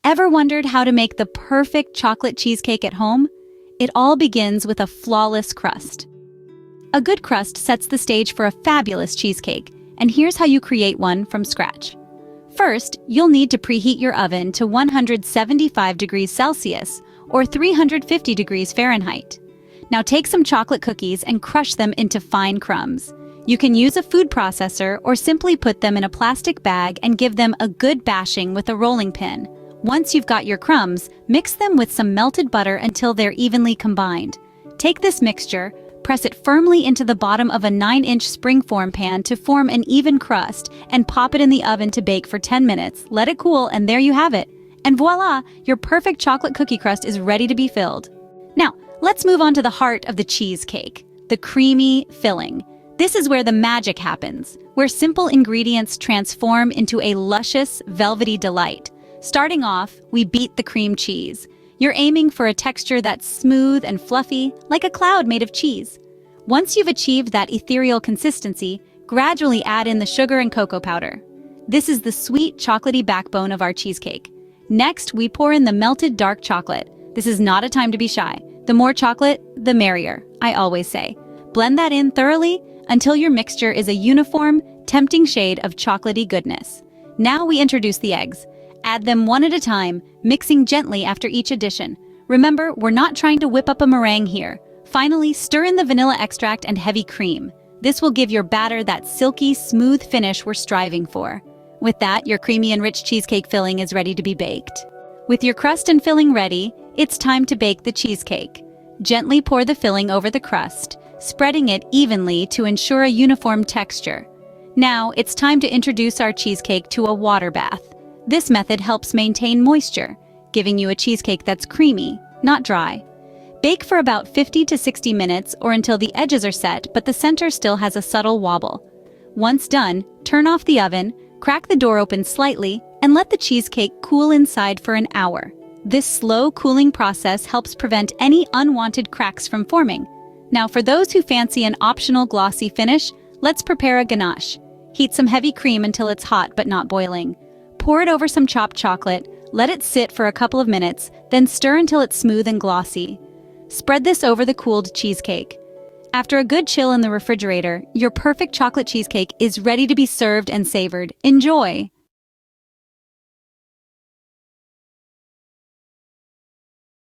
Ever wondered how to make the perfect chocolate cheesecake at home? It all begins with a flawless crust. A good crust sets the stage for a fabulous cheesecake, and here's how you create one from scratch. First, you'll need to preheat your oven to 175 degrees Celsius or 350 degrees Fahrenheit. Now take some chocolate cookies and crush them into fine crumbs. You can use a food processor or simply put them in a plastic bag and give them a good bashing with a rolling pin. Once you've got your crumbs, mix them with some melted butter until they're evenly combined. Take this mixture, press it firmly into the bottom of a 9-inch springform pan to form an even crust, and pop it in the oven to bake for 10 minutes. Let it cool, and there you have it. And voila, your perfect chocolate cookie crust is ready to be filled. Now, let's move on to the heart of the cheesecake, the creamy filling. This is where the magic happens, where simple ingredients transform into a luscious, velvety delight. Starting off, we beat the cream cheese. You're aiming for a texture that's smooth and fluffy, like a cloud made of cheese. Once you've achieved that ethereal consistency, gradually add in the sugar and cocoa powder. This is the sweet, chocolatey backbone of our cheesecake. Next, we pour in the melted dark chocolate. This is not a time to be shy. The more chocolate, the merrier, I always say. Blend that in thoroughly until your mixture is a uniform, tempting shade of chocolatey goodness. Now we introduce the eggs. Add them one at a time, mixing gently after each addition. Remember, we're not trying to whip up a meringue here. Finally, stir in the vanilla extract and heavy cream. This will give your batter that silky, smooth finish we're striving for. With that, your creamy and rich cheesecake filling is ready to be baked. With your crust and filling ready, it's time to bake the cheesecake. Gently pour the filling over the crust, spreading it evenly to ensure a uniform texture. Now, it's time to introduce our cheesecake to a water bath. This method helps maintain moisture, giving you a cheesecake that's creamy, not dry. Bake for about 50 to 60 minutes or until the edges are set but the center still has a subtle wobble. Once done, turn off the oven, crack the door open slightly, and let the cheesecake cool inside for an hour. This slow cooling process helps prevent any unwanted cracks from forming. Now for those who fancy an optional glossy finish, let's prepare a ganache. Heat some heavy cream until it's hot but not boiling. Pour it over some chopped chocolate, let it sit for a couple of minutes, then stir until it's smooth and glossy. Spread this over the cooled cheesecake. After a good chill in the refrigerator, your perfect chocolate cheesecake is ready to be served and savored. Enjoy!